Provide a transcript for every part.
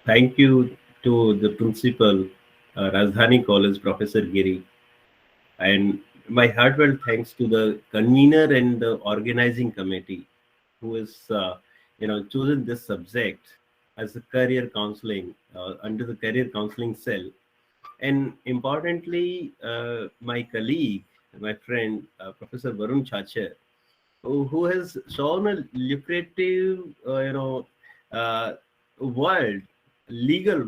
Thank you to the principal, Rajdhani College, Professor Giri, and my heartfelt thanks to the convener and the organizing committee, who has, chosen this subject as a career counseling under the career counseling cell. And importantly, my colleague, my friend, Professor Varun Chacher, who has shown a lucrative, uh, world, legal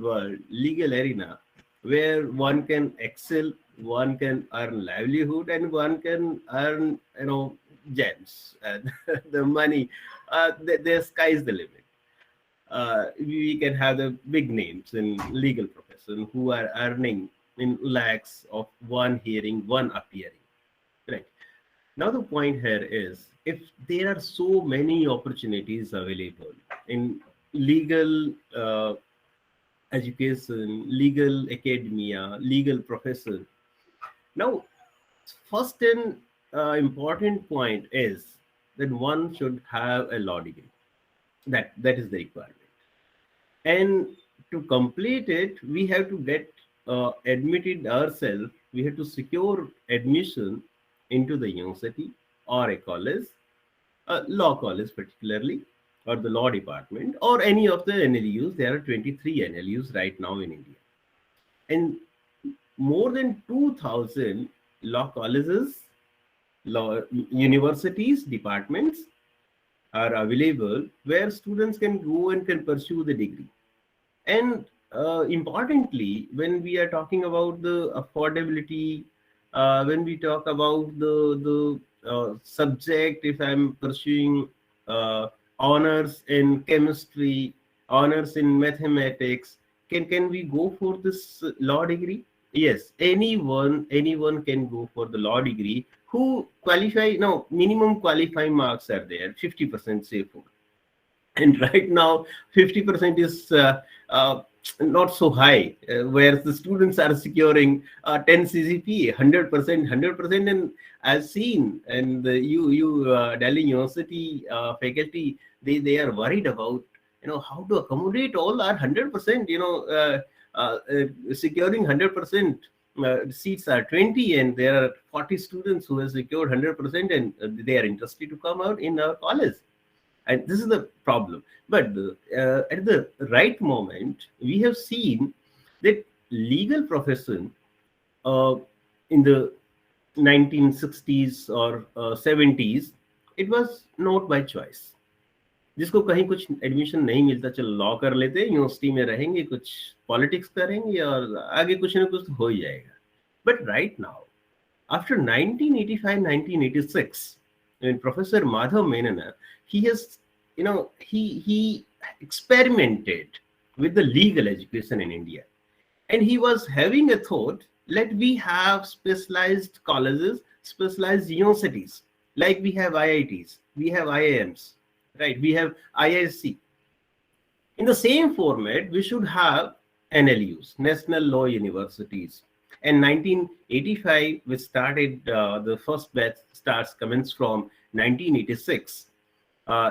arena, where one can excel, one can earn livelihood, and one can earn, gems, and the money. The sky's the limit. We can have the big names in legal profession who are earning in lakhs of one hearing, one appearing. Right. Now the point here is, if there are so many opportunities available in legal education, legal academia, legal profession. Now, first and important point is that one should have a law degree. That is the requirement. And to complete it, we have to get admitted ourselves. We have to secure admission into the university or a college, a law college particularly, or the law department, or any of the NLUs. There are 23 NLUs right now in India. And more than 2,000 law colleges, law universities, departments are available where students can go and can pursue the degree. And importantly, when we are talking about the affordability, when we talk about the subject, if I'm pursuing honors in chemistry, honors in mathematics, can we go for this law degree? Yes, anyone can go for the law degree who qualify. No, minimum qualifying marks are there, 50% say for. And right now 50% is not so high, where the students are securing 10 ccp, 100%, 100%. And as seen, and you Delhi University faculty, they are worried about, how to accommodate all our 100%, securing 100%. Seats are 20 and there are 40 students who have secured 100%, and they are interested to come out in our college. And this is the problem. But at the right moment, we have seen that legal profession, uh, in the 1960s or 70s, it was not by choice. जिसको कहीं कुछ admission नहीं मिलता, चलो law कर लेते, university में रहेंगे, कुछ पॉलिटिक्स करेंगे और आगे कुछ ना कुछ हो ही जाएगा. But right now, after 1985, 1986, when Professor Madhav Menana, he has, he experimented with the legal education in India. And he was having a thought, let we have specialized colleges, specialized universities, like we have IITs, we have IIMs, right? We have IISc. In the same format, we should have NLUs, National Law Universities. In 1985, we started, the first batch starts commenced from 1986.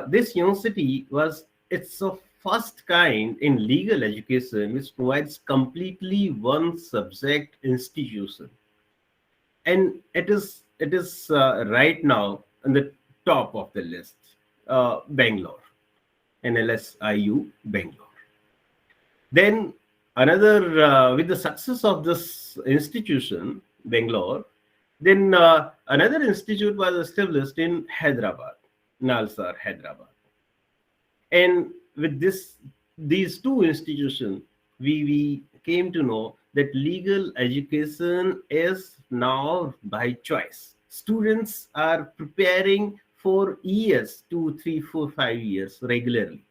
This university was, it's a first kind in legal education which provides completely one subject institution. And it is right now on the top of the list, Bangalore, NLSIU Bangalore. Then another, with the success of this institution, Bangalore, then another institute was established in Hyderabad, Nalsar, Hyderabad. And with these two institutions, we came to know that legal education is now by choice. Students are preparing for years, 2, 3, 4, 5 years regularly.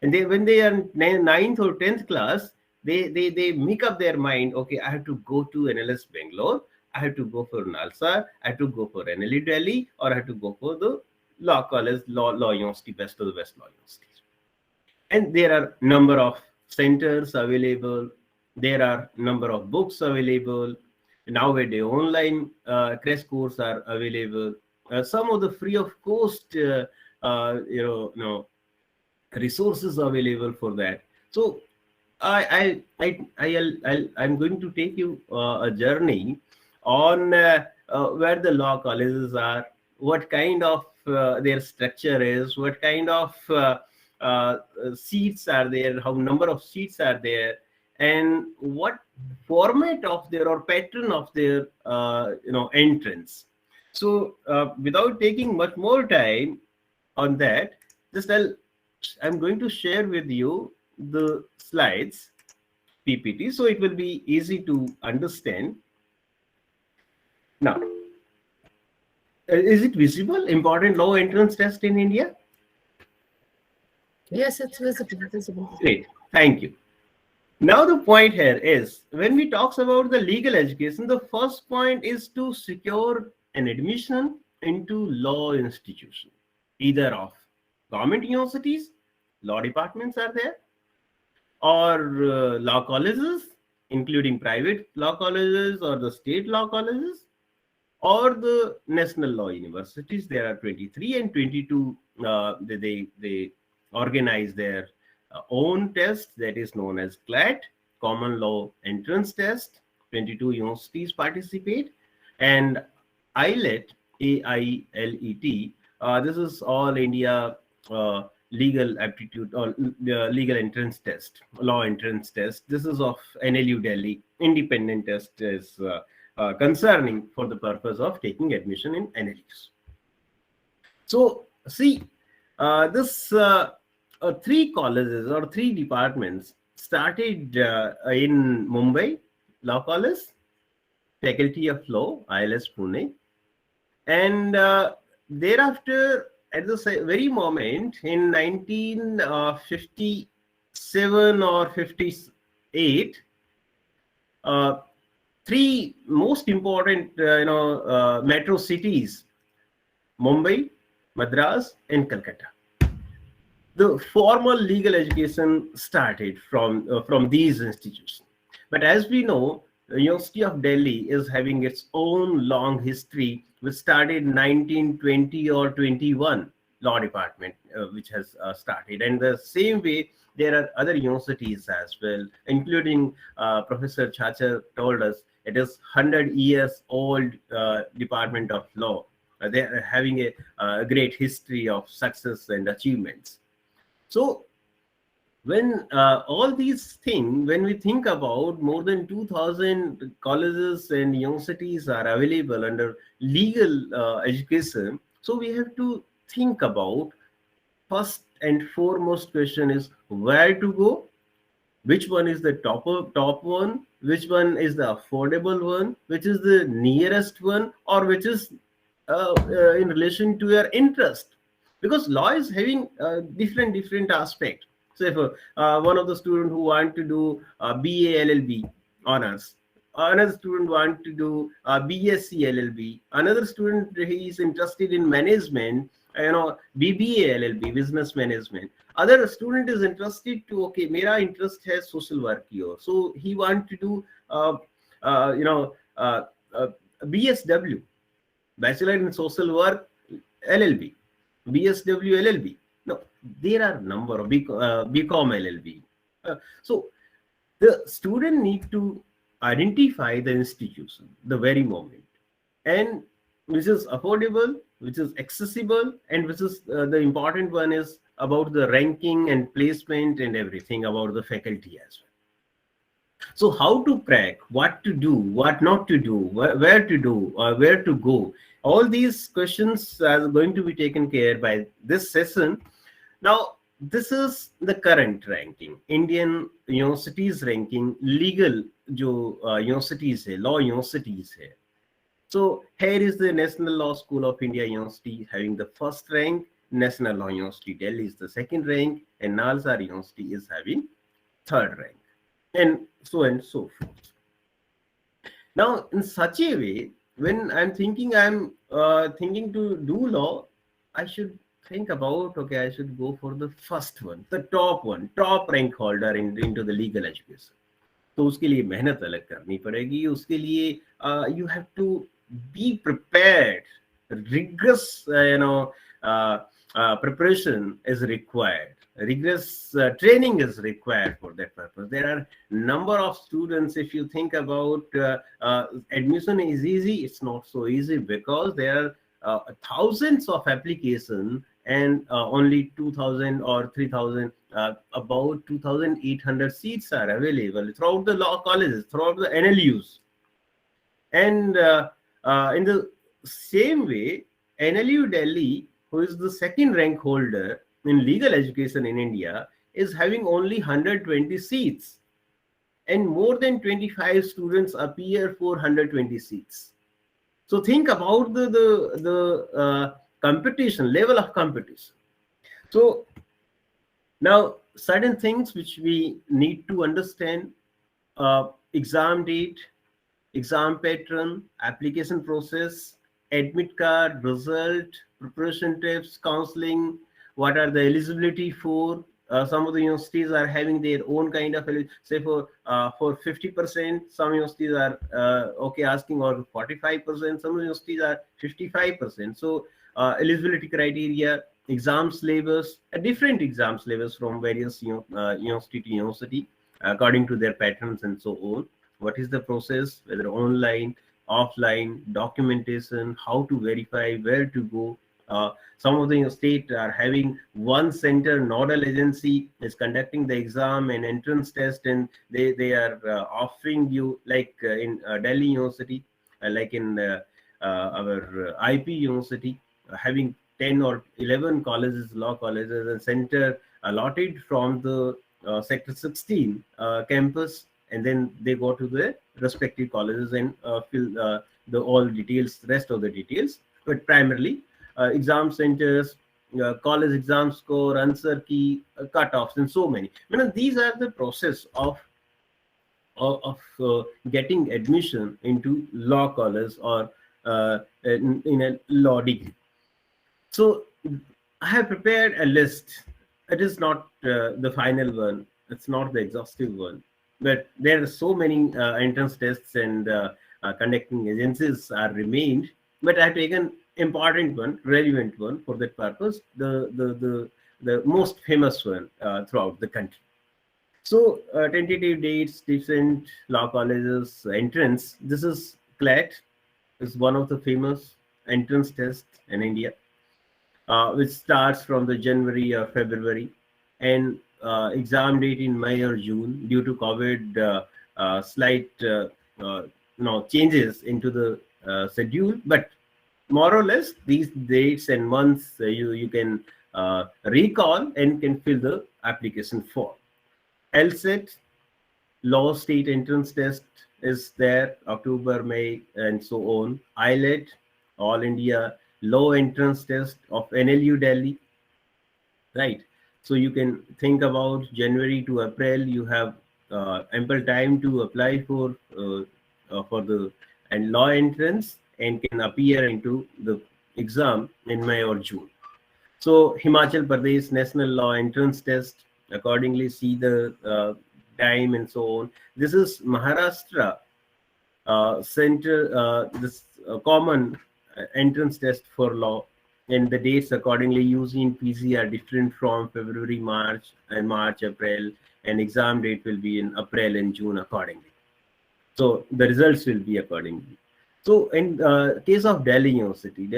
And when they are in ninth or 10th class, they make up their mind, okay, I have to go to NLS Bangalore, I have to go for Nalsar, I have to go for NLU Delhi, or I have to go for the law college, law university, best of the best law universities. And there are number of centers available, there are number of books available. Nowadays online crash course are available, some of the free of cost, resources available for that. So I'm going to take you a journey on where the law colleges are, what kind of their structure is, what kind of uh, seats are there, how number of seats are there, and what format of their or pattern of their entrance. So without taking much more time on that, just I'm going to share with you the slides PPT, so it will be easy to understand. Now, is it visible? Important law entrance test in India? Yes, it's visible. Great, thank you. Now the point here is, when we talk about the legal education, the first point is to secure an admission into law institution, either of government universities, law departments are there, or law colleges, including private law colleges or the state law colleges, or the national law universities. There are 23 and 22. They organize their own test that is known as CLAT, Common Law Entrance Test. 22 universities participate, and ILET, AILET. This is All India Legal Aptitude or Legal Entrance Test, Law Entrance Test. This is of NLU Delhi. Independent test is concerning for the purpose of taking admission in NLUs. So, see, this three colleges or three departments started in Mumbai, Law College, Faculty of Law, ILS Pune, and thereafter, at the very moment in 1957 or 58, three most important metro cities, Mumbai, Madras, and Calcutta. The formal legal education started from these institutions. But as we know, the University of Delhi is having its own long history, which started in 1920 or 21 law department, which has started. And the same way, there are other universities as well, including Professor Chacha told us it is 100 years old Department of Law. They are having a great history of success and achievements. So when all these things, when we think about more than 2,000 colleges and universities are available under legal education, so we have to think about, first and foremost question is where to go, which one is the top one, which one is the affordable one, which is the nearest one, or which is in relation to your interest, because law is having different aspect. So if one of the student who want to do BA LLB honors, another student want to do BSc LLB, another student he is interested in management, BBA LLB, business management. Other student is interested to, okay, mera interest has social work here, so he want to do BSW, Bachelor in Social Work LLB, BSW LLB. No, there are number of BCom LLB. So the student need to identify the institution the very moment, and which is affordable, which is accessible, and which is the important one is about the ranking and placement and everything about the faculty as well. So how to crack, what to do, what not to do, where to do, or where to go, all these questions are going to be taken care by this session. Now, this is the current ranking, Indian universities ranking, legal universities hai, law universities hai. So here is the National Law School of India University having the first rank, National Law University Delhi is the second rank, and Nalsar University is having third rank, and so forth. Now, in such a way, when I'm thinking to do law, I should think about, okay, I should go for the first one, the top one, top rank holder into the legal education. तो उसके लिए मेहनत अलग करनी पड़ेगी, उसके लिए you have to be prepared, rigorous preparation is required. Rigorous training is required for that purpose. There are number of students. If you think about admission is easy, it's not so easy because there are thousands of applications and only 2,000 or 3,000, about 2,800 seats are available throughout the law colleges, throughout the NLUs. And in the same way, NLU Delhi, who is the second rank holder in legal education in India, is having only 120 seats. And more than 25 students appear for 120 seats. So think about the competition, level of competition. So now certain things which we need to understand: exam date, exam pattern, application process, admit card, result, preparation tips, counseling, what are the eligibility for. Some of the universities are having their own kind of, say for 50%, some universities are okay asking, or 45%, some universities are 55%. So eligibility criteria, exam syllabus, different exam syllabus from various university to university according to their patterns and so on. What is the process, whether online, offline, documentation, how to verify, where to go. Some of the state are having one center nodal agency is conducting the exam and entrance test, and they are offering you, like in Delhi University, like in our IP University, having 10 or 11 colleges, law colleges, and center allotted from the sector 16 campus, and then they go to the respective colleges and fill the all details, rest of the details. But primarily exam centers, college exam score, answer key, cutoffs, and so many. These are the process of getting admission into law college or in a law degree. So I have prepared a list. It is not the final one. It's not the exhaustive one. But there are so many entrance tests and conducting agencies are remained. But I have taken important one, relevant one for that purpose, the most famous one throughout the country. So tentative dates, different law colleges entrance. This is CLAT, is one of the famous entrance tests in India, which starts from the January or February, and exam date in May or June. Due to COVID, slight changes into the schedule, but more or less these dates and months you can recall and can fill the application form. LSET, Law State Entrance Test, is there, October, May, and so on. ILET, All India Law Entrance Test of NLU Delhi, right? So you can think about January to April. You have ample time to apply for the law entrance and can appear into the exam in May or June. So Himachal Pradesh National Law Entrance Test, accordingly see the time and so on. This is Maharashtra center, this common entrance test for law, and the dates accordingly used in PG are different from February, March, and March, April, and exam date will be in April and June accordingly. So the results will be accordingly. So in case of Delhi University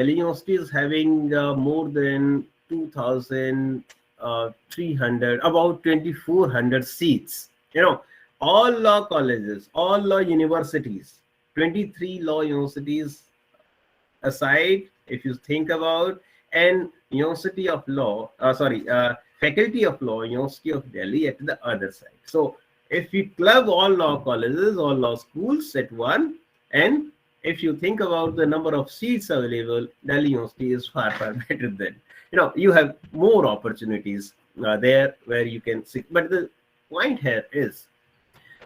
is having more than 2,300, about 2,400 seats. All law colleges, all law universities, 23 law universities aside, if you think about, and University of Law, Faculty of Law, University of Delhi at the other side. So if we club all law colleges, all law schools at one, and if you think about the number of seats available, Delhi University is far better than, you have more opportunities there where you can see. But the point here is,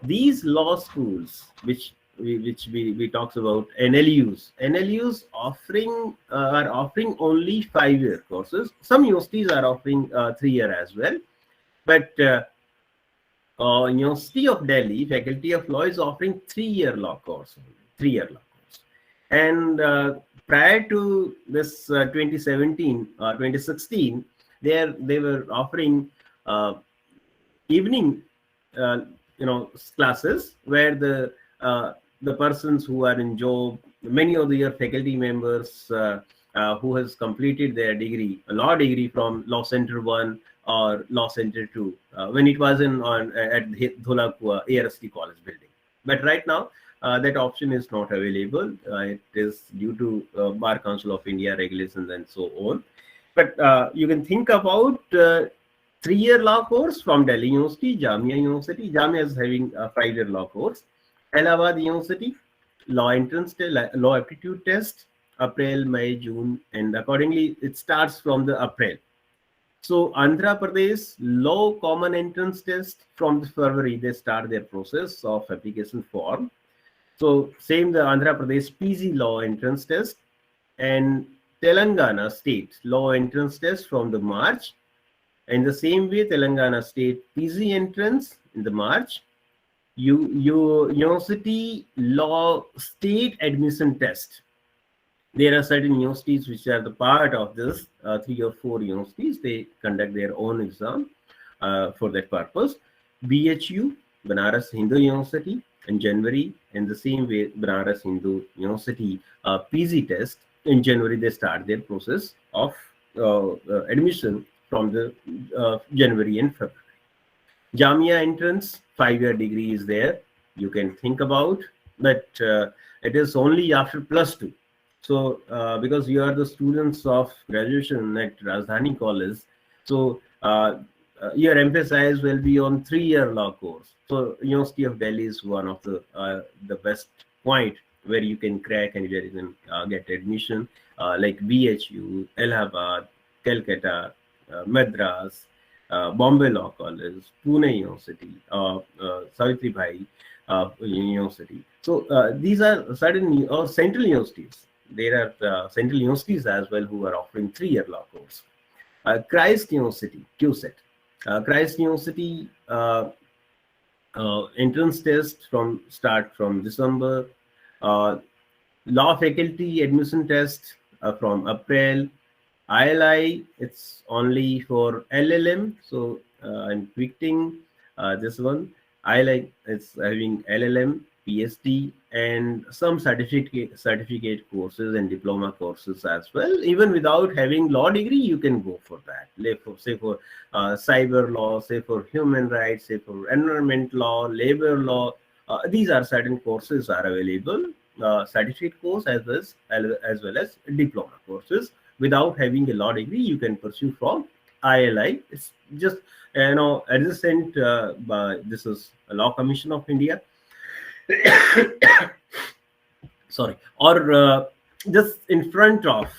these law schools, which we talks about, NLUs are offering only 5-year courses. Some universities are offering 3-year as well, but University of Delhi Faculty of Law is offering 3-year law course, And prior to this 2017 or 2016, they were offering uh, evening uh, classes where the persons who are in job, many of your faculty members who has completed their degree, a law degree from Law Center 1 or Law Center 2, when it was in on at Dholakua ARST College building. But right now that option is not available. It is due to Bar Council of India regulations and so on. But you can think about 3-year law course from Delhi University, Jamia University. Jamia is having a 5-year law course. Allahabad University, law entrance test, law aptitude test, April, May, June, and accordingly it starts from the April. So Andhra Pradesh law common entrance test from the February they start their process of application form. So same the Andhra Pradesh PG law entrance test and Telangana state law entrance test from the March. In the same way, Telangana state PG entrance in the March. University law state admission test. There are certain universities which are the part of this 3 or 4 universities. They conduct their own exam for that purpose. BHU, Banaras Hindu University, in January. In the same way, Banaras Hindu University PG test. In January, they start their process of admission from the January and February. Jamia entrance, 5-year degree is there. You can think about, but it is only after +2. So because you are the students of graduation at Rajdhani College, so your emphasis will be on 3-year law course. So University of Delhi is one of the best point where you can crack and you can get admission, like BHU, Allahabad, Calcutta, Madras, Bombay Law College, Pune University, Savitribai University. So these are certain central universities. There are central universities as well who are offering 3-year law course. Christ University, QSET. Christ University entrance test start from December. Law faculty admission test from April. ILI, it's only for LLM. So I'm quitting this one. ILI is having LLM, PhD, and some certificate courses and diploma courses as well. Even without having law degree, you can go for that. Say for cyber law, say for human rights, say for environment law, labor law. These are certain courses are available. Certificate course as well as diploma courses. Without having a law degree, you can pursue from ILI. It's just adjacent. This is a Law Commission of India. Sorry, or just in front of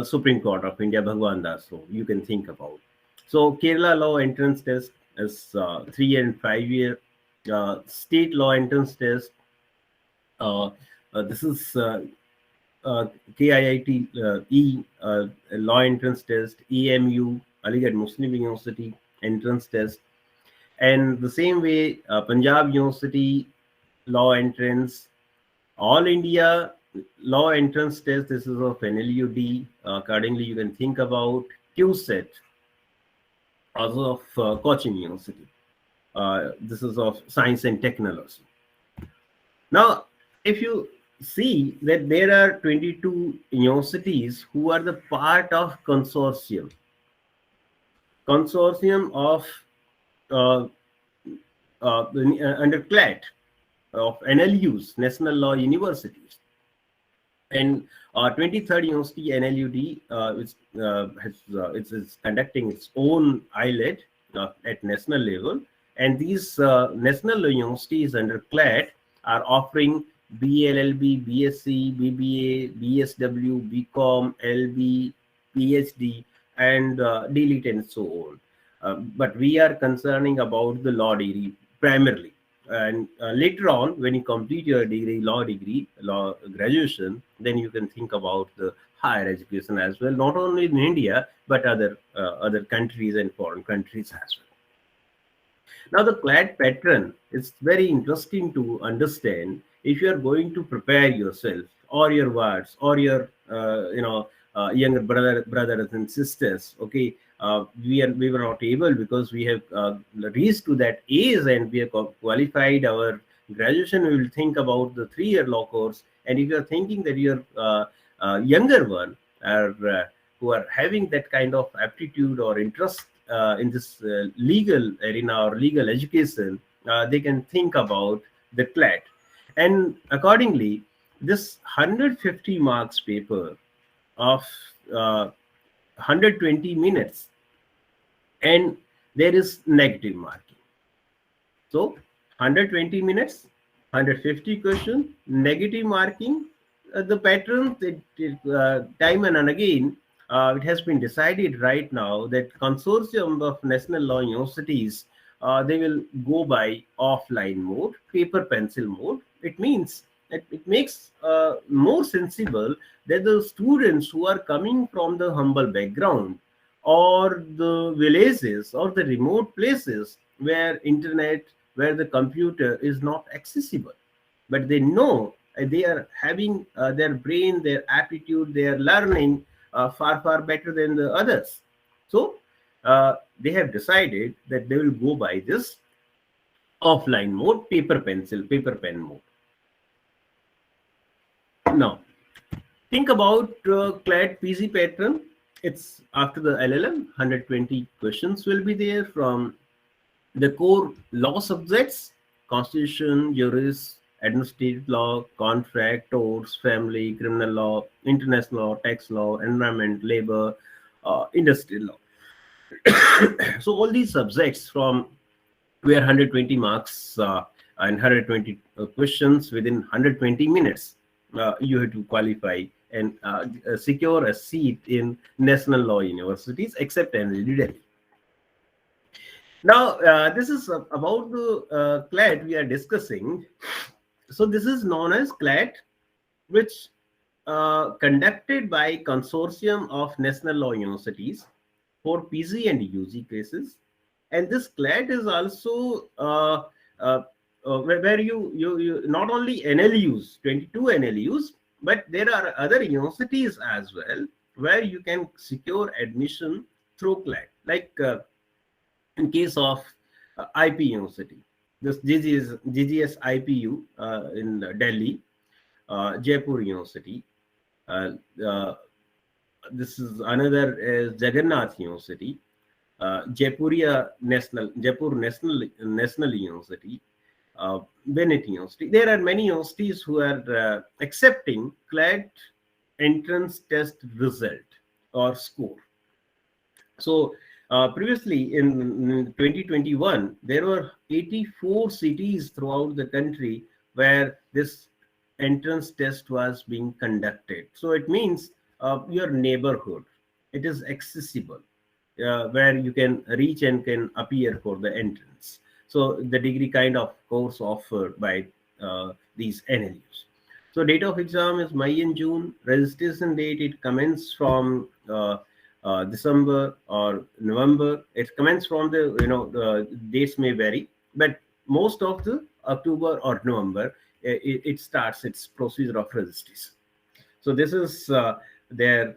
Supreme Court of India, Bhagwan Das. So you can think about. So Kerala law entrance test is 3 and 5-year. State law entrance test. This is KIIT law entrance test, EMU, Aligarh Muslim University entrance test, and the same way Punjab University law entrance, All India law entrance test. This is of NLUD. Accordingly, you can think about QSET, also of Cochin University. This is of science and technology. Now, if you see that there are 22 universities who are the part of consortium of under CLAT of NLUs, National Law Universities, and 23rd University NLUD is conducting its own ILET at national level, and these national universities under CLAT are offering BLLB, BSc, BBA, BSW, BCom, LB, PhD, and DLET and so on. But we are concerning about the law degree primarily. And later on, when you complete your law graduation, then you can think about the higher education as well, not only in India, but other countries and foreign countries as well. Now, the CLAT pattern is very interesting to understand if you are going to prepare yourself or your wards, or your younger brothers and sisters. Okay, we were not able, because we have reached to that age and we have qualified our graduation. We will think about the 3-year law course. And if you are thinking that your younger one are who are having that kind of aptitude or interest in this legal arena or legal education, they can think about the CLAT. And accordingly, this 150 marks paper of 120 minutes, and there is negative marking. So 120 minutes, 150 questions, negative marking. The pattern, time and again, it has been decided right now that consortium of national law universities, they will go by offline mode, paper pencil mode. It means that it makes more sensible that the students who are coming from the humble background, or the villages or the remote places where internet, where the computer is not accessible, but they know they are having their brain, their aptitude, their learning far better than the others. So they have decided that they will go by this offline mode, paper pencil, paper pen mode. Now think about CLAT PG pattern. It's after the LLM. 120 questions will be there from the core law subjects: constitution, juris, administrative law, contract, torts, family, criminal law, international law, tax law, environment, labor, industrial law. So all these subjects from where 120 marks and 120 questions within 120 minutes, you have to qualify and secure a seat in national law universities, except NLD Delhi. Now, this is about the CLAT we are discussing. So this is known as CLAT, which conducted by consortium of national law universities for PG and UG cases. And this CLAT is also where you not only NLUs, 22 NLUs, but there are other universities as well where you can secure admission through CLAT. Like in case of IP University, this GGS IPU in Delhi, Jaipur University. This is another is Jagannath University, Jaipur National University, Bennett University. There are many universities who are accepting CLAT entrance test result or score. So previously in 2021, there were 84 cities throughout the country where this entrance test was being conducted. So it means your neighborhood, it is accessible, where you can reach and can appear for the entrance. So the degree kind of course offered by these NLUs. So date of exam is May and June. Registration date, it commences from December or November. It commences from the dates may vary, but most of the October or November it starts its procedure of registration. So this is their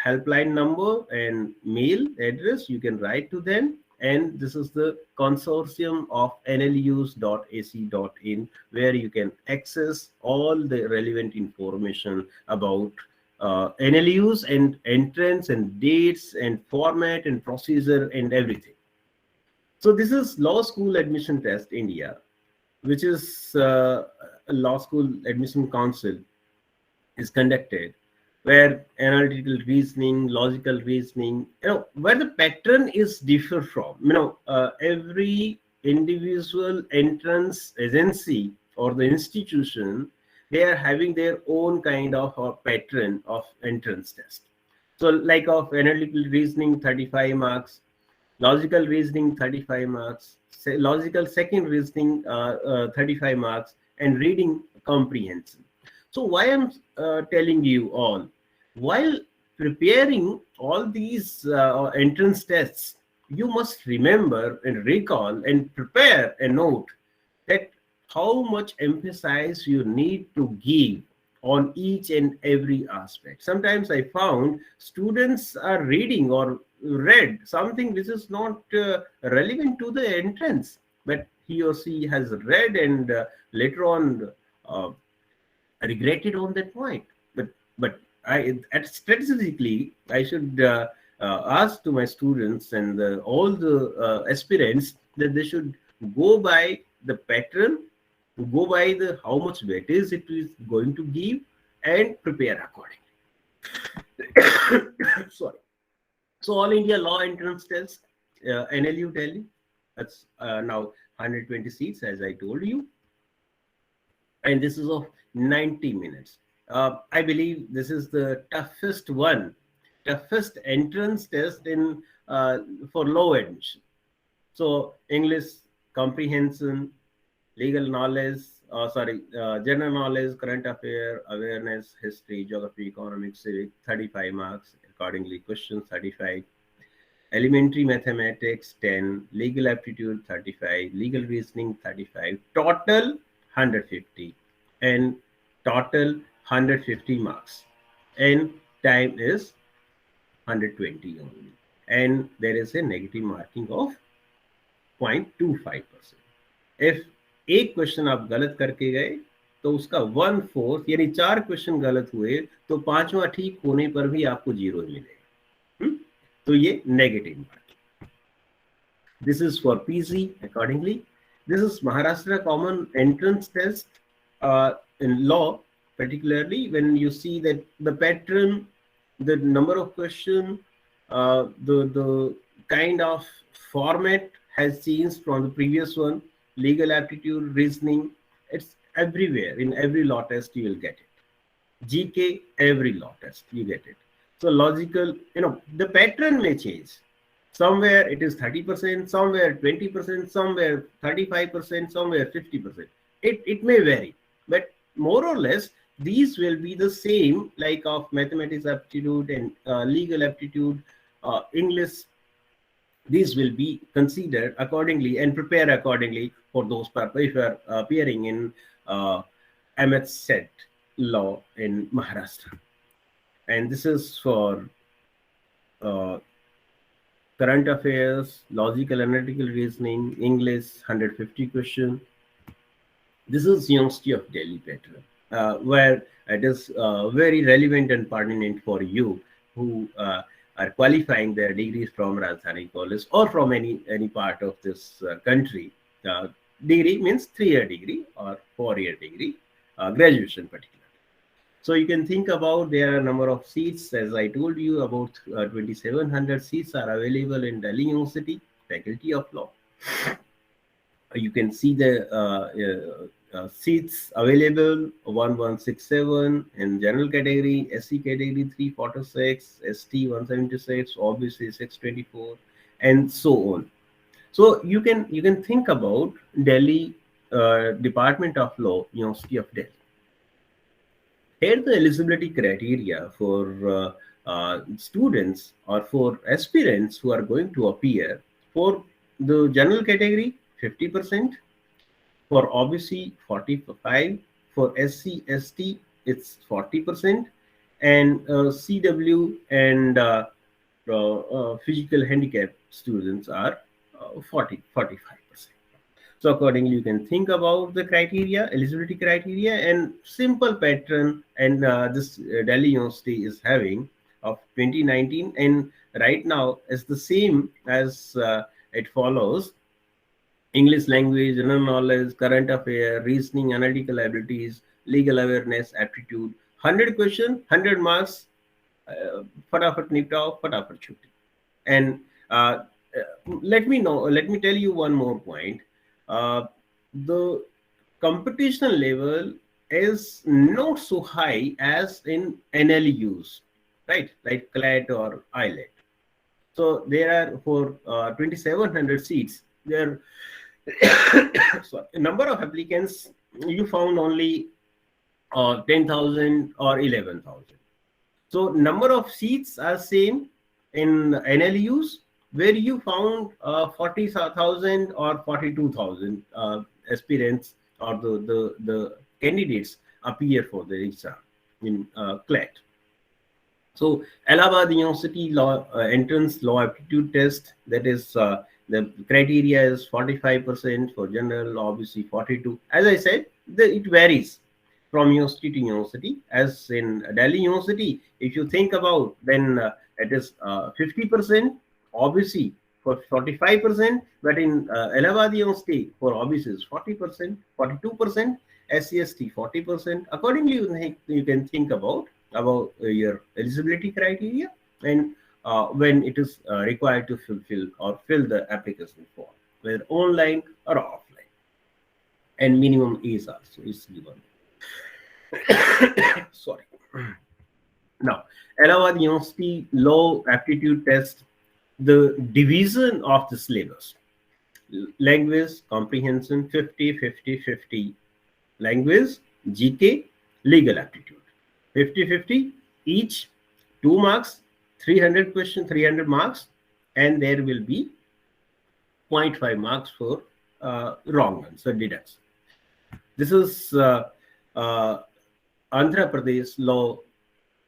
helpline number and mail address. You can write to them, and this is the consortium of nlus.ac.in, where you can access all the relevant information about NLUs and entrance and dates and format and procedure and everything. So this is Law School Admission Test India, which is a Law School Admission Council is conducted, where analytical reasoning, logical reasoning, where the pattern is differ from, every individual entrance agency or the institution, they are having their own kind of a pattern of entrance test. So like of analytical reasoning, 35 marks, logical reasoning, 35 marks, logical second reasoning, 35 marks, and reading comprehension. So why I'm telling you all, while preparing all these entrance tests, you must remember and recall and prepare a note that how much emphasis you need to give on each and every aspect. Sometimes I found students are reading or read something which is not relevant to the entrance, but he or she has read and later on uh, regretted on that point. But strategically I should ask to my students and all the aspirants that they should go by the pattern, go by the how much weightage it is going to give, and prepare accordingly. Sorry. So all India law entrance test, NLU Delhi, that's now 120 seats as I told you, and this is of 90 minutes. I believe this is the toughest entrance test in for low admission. So English comprehension, legal knowledge, general knowledge, current affair, awareness, history, geography, economics, civic, 35 marks. Accordingly, questions 35. Elementary mathematics 10, legal aptitude 35, legal reasoning 35, total 150, and total 150 marks, and time is 120 only, and there is a negative marking of 0.25%. if एक question आप गलत करके गए तो उसका 1/4 यानी 4 question गलत हुए तो 5वां ठीक होने पर भी आपको 0 मिलेगा. तो ये negative marking. This is for PG accordingly. This is Maharashtra Common Entrance Test in law, particularly when you see that the pattern, the number of questions, the kind of format has changed from the previous one. Legal aptitude, reasoning, it's everywhere. In every law test you will get it. GK, every law test you get it. So logical, the pattern may change. Somewhere it is 30%, somewhere 20%, somewhere 35%, somewhere 50%. It may vary, but more or less these will be the same, like of mathematics aptitude and legal aptitude, English. These will be considered accordingly and prepare accordingly for those purposes if you are appearing in MH set law in Maharashtra. And this is for current affairs, logical analytical reasoning, English 150 question. This is University of Delhi pattern, where it is very relevant and pertinent for you who are qualifying their degrees from Rajdhani College or from any part of this country. Degree means 3-year degree or 4-year degree, graduation particularly. So you can think about there are a number of seats. As I told you, about 2,700 seats are available in Delhi University, Faculty of Law. You can see the seats available: 1167 in general category, SC category 346, ST 176, obviously 624, and so on. So you can think about Delhi Department of Law, University of Delhi. Here the eligibility criteria for students or for aspirants who are going to appear: for the general category 50%, for OBC 45%, for SC ST it's 40%, and CW and physical handicap students are 45%. So accordingly, you can think about the criteria, eligibility criteria, and simple pattern. And this Delhi University is having of 2019, and right now is the same as it follows: English language, general knowledge, current affair, reasoning, analytical abilities, legal awareness, aptitude. 100 question, 100 marks. Fatafat niptao, fatafat chuti. And let me tell you one more point. The competition level is not so high as in NLUs, right? Like CLAT or ILET. So there are for 2,700 seats, there so a number of applicants you found only 10,000 or 11,000. So number of seats are same in NLUs, where you found 40,000 or 42,000 aspirants or the candidates appear for the exam. in CLET. So Allahabad University law entrance law aptitude test, that is the criteria is 45% for general, obviously 42. As I said, it varies from university to university. As in Delhi University, if you think about, then it is 50%, obviously for 45%, but in Allahabad University for obviously is 40%, 42%, SCST 40%. Accordingly, you can think about your eligibility criteria and when it is required to fulfill or fill the application form, whether online or offline, and minimum age also is given. Sorry. Now, Allahabad University Law Aptitude Test, the division of the syllabus: language comprehension 50, 50, 50, language, GK, legal aptitude 50, 50 each, 2 marks, 300 question, 300 marks, and there will be 0.5 marks for wrong answer deduction. This is Andhra Pradesh Law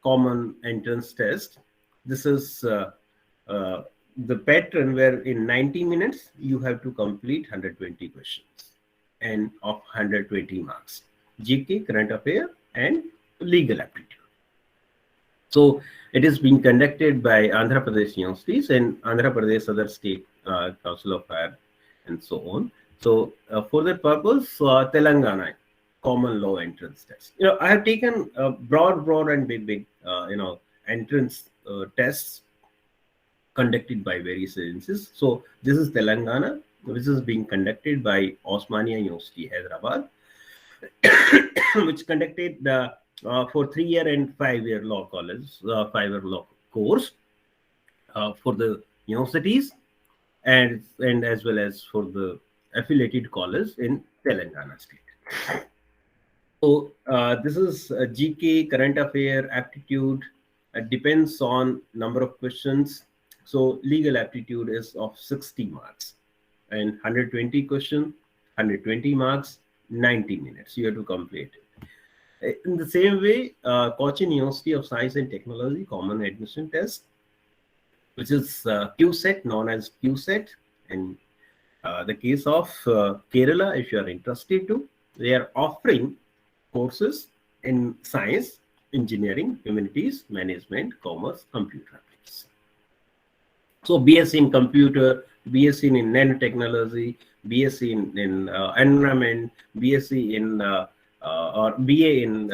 Common Entrance Test. This is the pattern where in 90 minutes you have to complete 120 questions and of 120 marks, GK, current affair, and legal aptitude. So it is being conducted by Andhra Pradesh universities and Andhra Pradesh other state council of fire and so on. So for that purpose, Telangana common law entrance test. I have taken broad and big entrance tests conducted by various agencies. So this is Telangana, which is being conducted by Osmania University, Hyderabad, which conducted for 3-year and 5-year law college, 5-year law course for the universities and as well as for the affiliated college in Telangana state. So this is GK, current affair, aptitude. It depends on number of questions. So legal aptitude is of 60 marks and 120 questions, 120 marks, 90 minutes. You have to complete it. In the same way, Cochin University of Science and Technology Common Admission Test, which is QSET, known as QSET. In the case of Kerala, if you are interested to, they are offering courses in science, engineering, humanities, management, commerce, computer applications. So BSc in computer, BSc in nanotechnology, BSc in environment, BSc in or BA in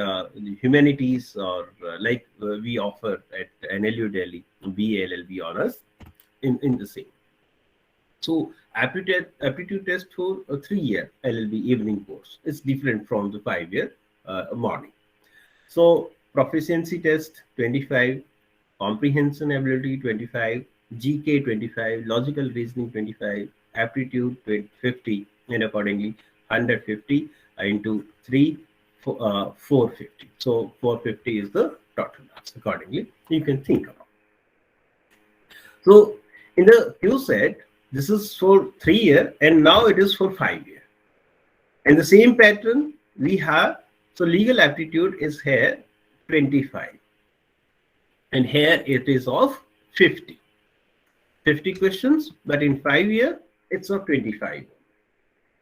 humanities, or like we offer at NLU Delhi, BA LLB honors in the same. So aptitude test for a 3-year LLB evening course is different from the 5-year morning. So proficiency test 25, comprehension ability 25, GK 25, logical reasoning 25, aptitude 50, and accordingly 150 into 3, 450. So 450 is the total marks. Accordingly, you can think about. So in the QSET, this is for 3-year, and now it is for 5-year. And the same pattern we have. So legal aptitude is here 25, and here it is of 50. 50 questions, but in 5-year it's of 25.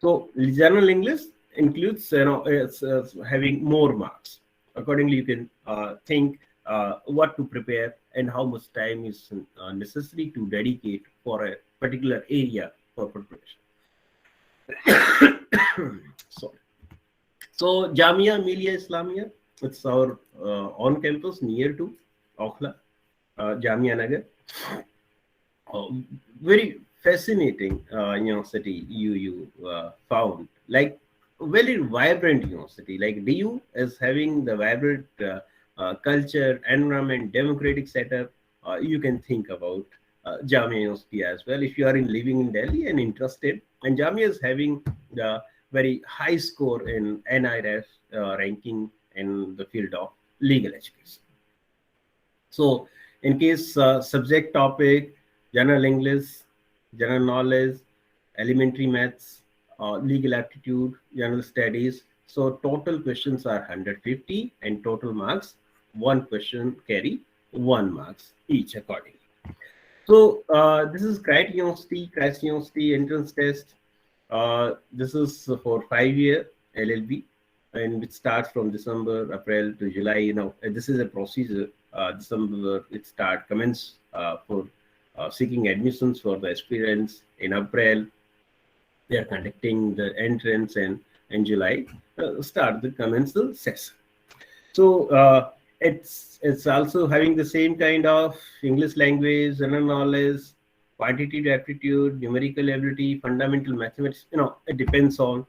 So general English includes, it's having more marks. Accordingly, you can think what to prepare and how much time is necessary to dedicate for a particular area for preparation. Sorry. So Jamia Millia Islamia, it's our on campus near to Okhla, Jamia Nagar. Very fascinating university you found, like very vibrant university. Like DU is having the vibrant culture, environment, democratic setup. You can think about Jamia University as well if you are living in Delhi and interested. And Jamia is having the very high score in NIRF ranking in the field of legal education. So in case subject topic, general English, general knowledge, elementary maths, legal aptitude, general studies. So total questions are 150 and total marks One question carry 1 marks each accordingly. So this is CRIT University entrance test. This is for 5-year LLB, and it starts from December, April to July. This is a procedure. December it commence for seeking admissions for the aspirants. In April, they are conducting the entrance, and in July start the commence the session. So it's also having the same kind of English language, general knowledge, quantitative aptitude, numerical ability, fundamental mathematics. It depends on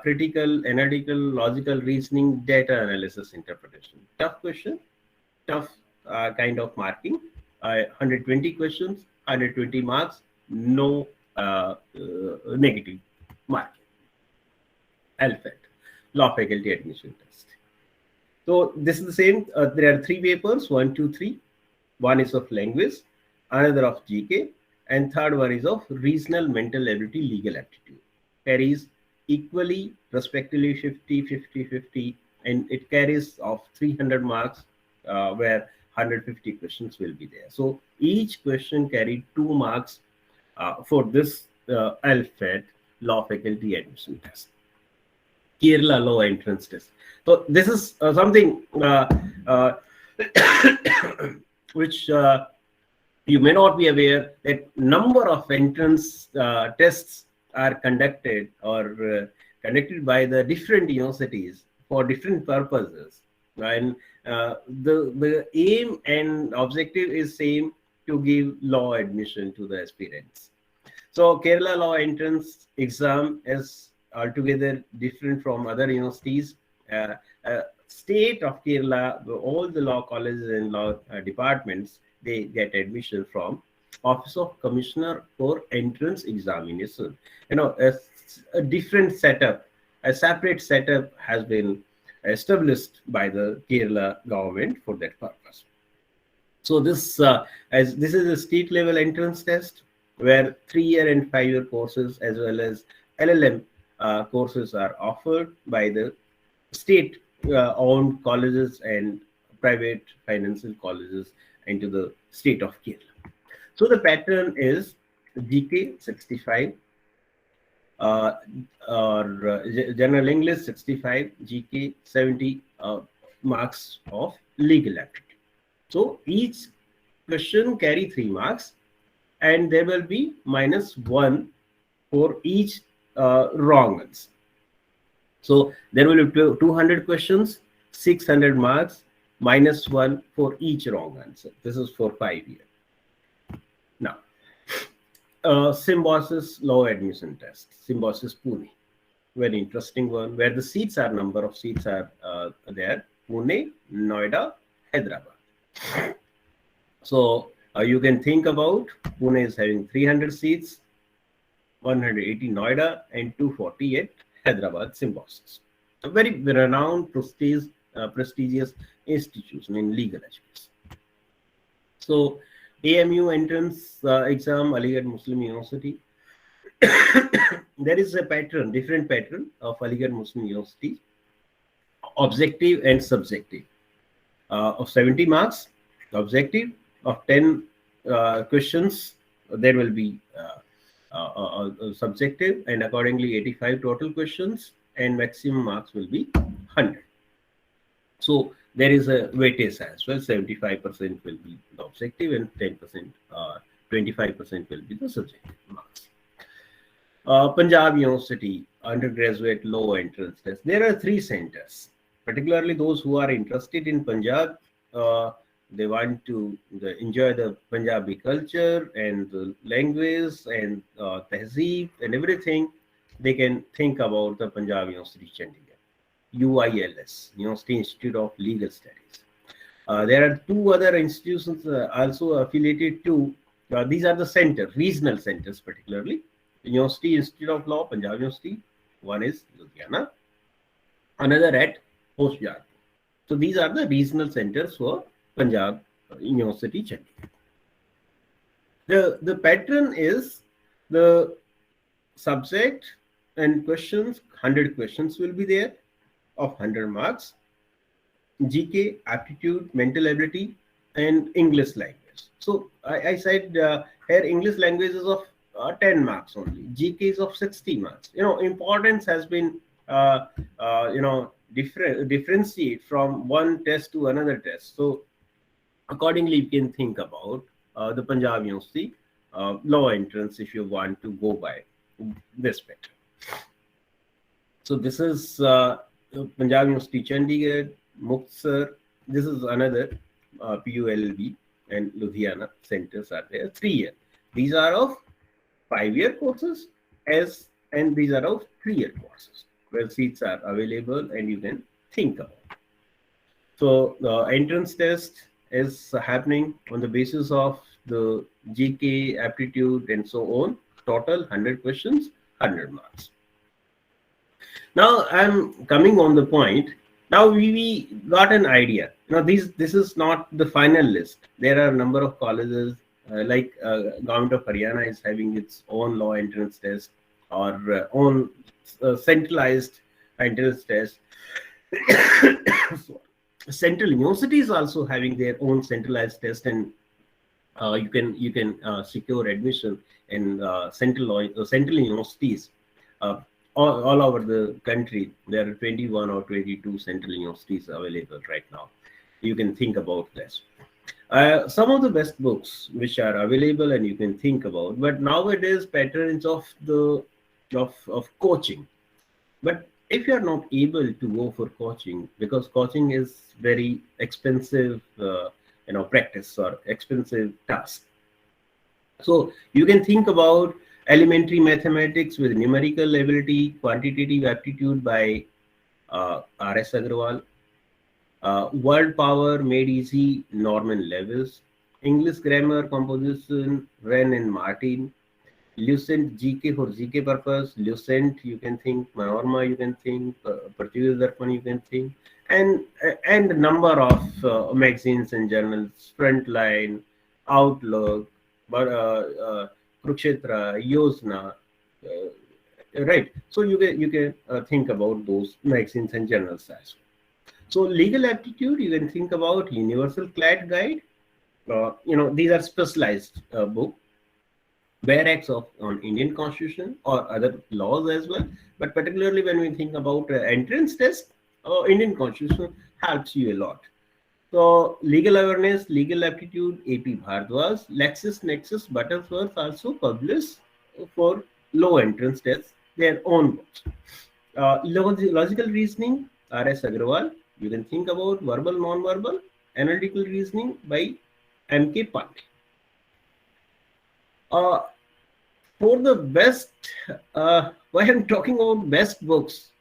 critical, analytical, logical reasoning, data analysis, interpretation. Tough question, tough kind of marking. 120 questions, 120 marks, no negative marking. LFAT, Law Faculty Admission Test. So this is the same. There are 3 papers, 1, 2, 3. One is of language, another of GK, and third one is of regional mental ability, legal aptitude. Carries equally, respectively 50, 50, 50, and it carries of 300 marks, where 150 questions will be there. So each question carried 2 marks for this LFAT, Law Faculty Admission Test. Kerala Law Entrance Test. So this is something which you may not be aware, that number of entrance tests are conducted or conducted by the different universities for different purposes, and the aim and objective is same, to give law admission to the aspirants. So Kerala Law Entrance Exam is altogether different from other universities. State of Kerala, all the law colleges and law departments, they get admission from Office of Commissioner for Entrance Examination. A different setup, a separate setup has been established by the Kerala government for that purpose. So this is a state level entrance test, where 3-year and 5-year courses as well as LLM courses are offered by the state owned colleges and private financial colleges into the state of Kerala. So the pattern is GK 65, or general English 65, GK 70 marks of legal aptitude. So each question carry 3 marks, and there will be -1 for each wrong answer. So there will be 200 questions, 600 marks, -1 for each wrong answer. This is for 5 years. Now, Symbiosis Law Admission Test, Symbiosis Pune, very interesting one, where the number of seats are there: Pune, Noida, Hyderabad. So you can think about Pune is having 300 seats, 180 Noida, and 248 Hyderabad Symbiosis. A very renowned, prestigious institution in legal education. So AMU entrance exam, Aligarh Muslim University. There is a different pattern of Aligarh Muslim University, objective and subjective. Of 70 marks, objective, of 10 questions, there will be subjective, and accordingly 85 total questions, and maximum marks will be 100. So there is a weightage as well. 75% will be the objective, and 10%, 25% will be the subjective marks. Punjab University undergraduate law entrance test. There are 3 centers. Particularly those who are interested in Punjab, they want to enjoy the Punjabi culture and the language and tehzeeb and everything. They can think about the Punjab University Chandigarh, UILS, University Institute of Legal Studies. There are 2 other institutions also affiliated to. These are the regional centers, particularly University Institute of Law, Punjab University. One is Ludhiana, another at Hoshiarpur. So these are the regional centers for Punjab University Chandigarh. The pattern is the subject and questions. 100 questions will be there of 100 marks. GK, aptitude, mental ability, and English language. So I said here English language is of 10 marks only. GK is of 60 marks. Importance has been differentiate from one test to another test. So accordingly, you can think about the Punjab University law entrance if you want to go by this pattern. So this is Punjab University Chandigarh, Muktsar. This is another PULB and Ludhiana centers are there. 3 year. These are of 5-year courses and these are of 3-year courses where seats are available and you can think about. So the entrance test is happening on the basis of the GK, aptitude, and so on. Total 100 questions, 100 marks. Now I'm coming on the point. Now we got an idea. Now this is not the final list. There are a number of colleges like Government of Haryana is having its own law entrance test or own centralized entrance test. So, Central universities also having their own centralized test, and you can secure admission in central universities all over the country. There are 21 or 22 central universities available right now. You can think about this. Some of the best books which are available and you can think about, but nowadays patterns of coaching. But if you are not able to go for coaching, because coaching is very expensive practice or expensive task, so you can think about elementary mathematics with numerical ability, quantitative aptitude by R.S. Agrawal, word power made easy, Norman Lewis, English grammar composition, Wren and Martin, Lucent GK for GK purpose, Lucent you can think, Manorma you can think, Portuguese Darpan you can think, and a number of magazines and journals, Frontline, Outlook, Kurukshetra, Yosna, right? So you can think about those magazines and journals as well. So legal aptitude, you can think about Universal CLAT Guide. These are specialized book. Barracks on Indian Constitution or other laws as well. But particularly when we think about entrance test, Indian Constitution helps you a lot. So legal awareness, legal aptitude, AP Bhardwaj, LexisNexis, Butterworth also publish for low entrance tests their own books. Logical reasoning, R.S. Agrawal. You can think about verbal, non-verbal, analytical reasoning by M.K. Pandey. For the best, why I'm talking about best books,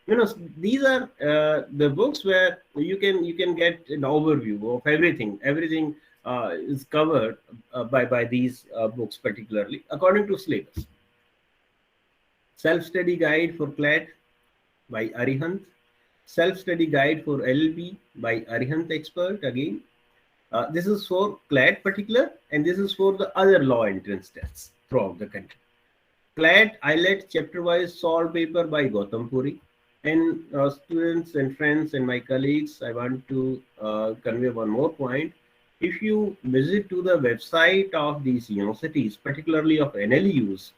these are the books where you can get an overview of everything. Everything is covered by these books, particularly according to syllabus. Self-study guide for CLAT by Arihant. Self-study guide for LLB by Arihant expert again. This is for CLAT particular, and this is for the other law entrance tests throughout the country. CLAT, IELTS chapter-wise solved paper by Gautam Puri. And students and friends and my colleagues, I want to convey one more point. If you visit to the website of these universities, particularly of NLUs,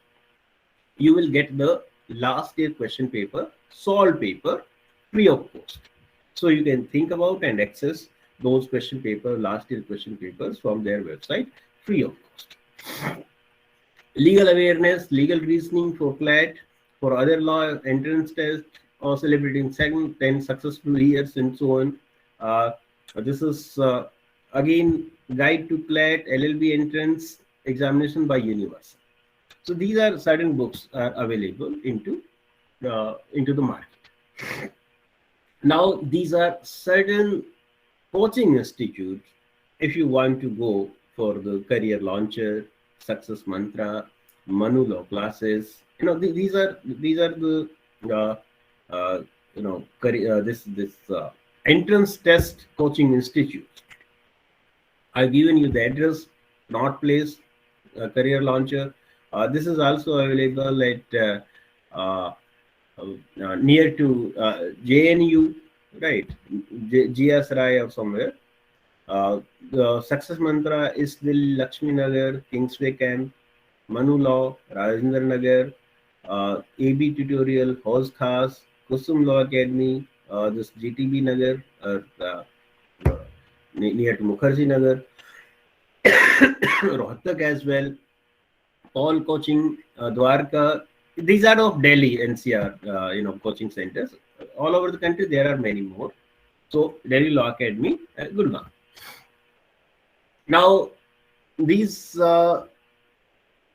you will get the last year question paper, solved paper, free of cost. So you can think about and access those question paper, last year question papers from their website, free of cost. Legal awareness, legal reasoning for CLAT, for other law entrance tests, or celebrating 10 successful years and so on. This is again guide to CLAT, LLB entrance examination by Universal. So these are certain books are available into the market. Now these are certain coaching institutes. If you want to go for the career launcher, success mantra, Manu law classes, these are the entrance test coaching institute. I've given you the address, North Place, career launcher. This is also available at near to JNU, right? GS Rai or somewhere. The success mantra is the Lakshmi Nagar, Kingsway Camp, Manu Law, Rajendra Nagar, AB Tutorial, Haus Khas, Kusum Law Academy, this GTB Nagar, near to Mukherjee Nagar, Rohtak as well, Paul Coaching, Dwarka. These are of Delhi NCR, coaching centers. All over the country, there are many more. So Delhi Law Academy, Gurgaon. Now, these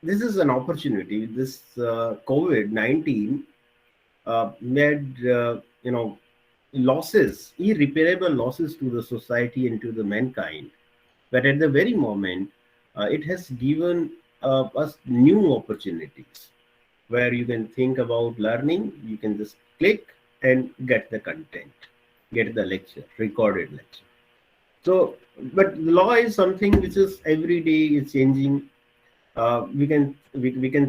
this is an opportunity. This COVID-19 made losses, irreparable losses to the society and to the mankind. But at the very moment, it has given us new opportunities where you can think about learning. You can just click and get the content, get the lecture, recorded lecture. So, but law is something which is every day is changing. We can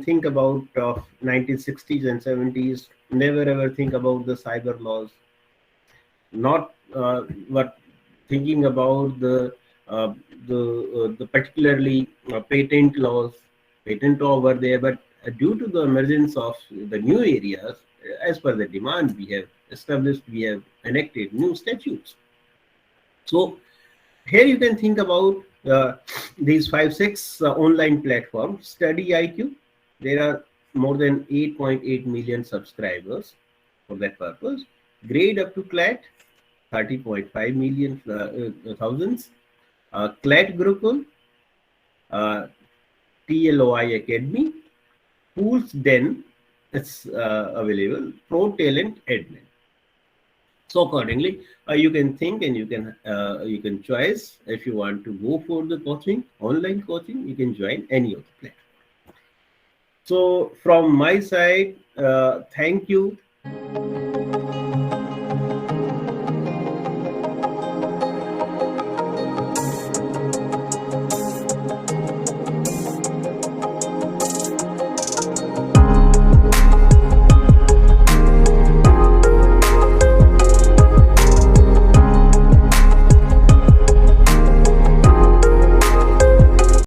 think about 1960s and 70s. Never ever think about the cyber laws. Not but thinking about the particularly patent laws. Patent law were there, but due to the emergence of the new areas, as per the demand, we have established, we have enacted new statutes. So here you can think about these 5-6 online platforms. Study IQ, there are more than 8.8 million subscribers for that purpose. Grade up to CLAT, 30.5 million thousands. CLAT Gurukul, TLOI Academy, Pools Den, it's available. Pro Talent Admin. So accordingly, you can think and you can choose if you want to go for the coaching, online coaching. You can join any of the platform. So from my side, thank you.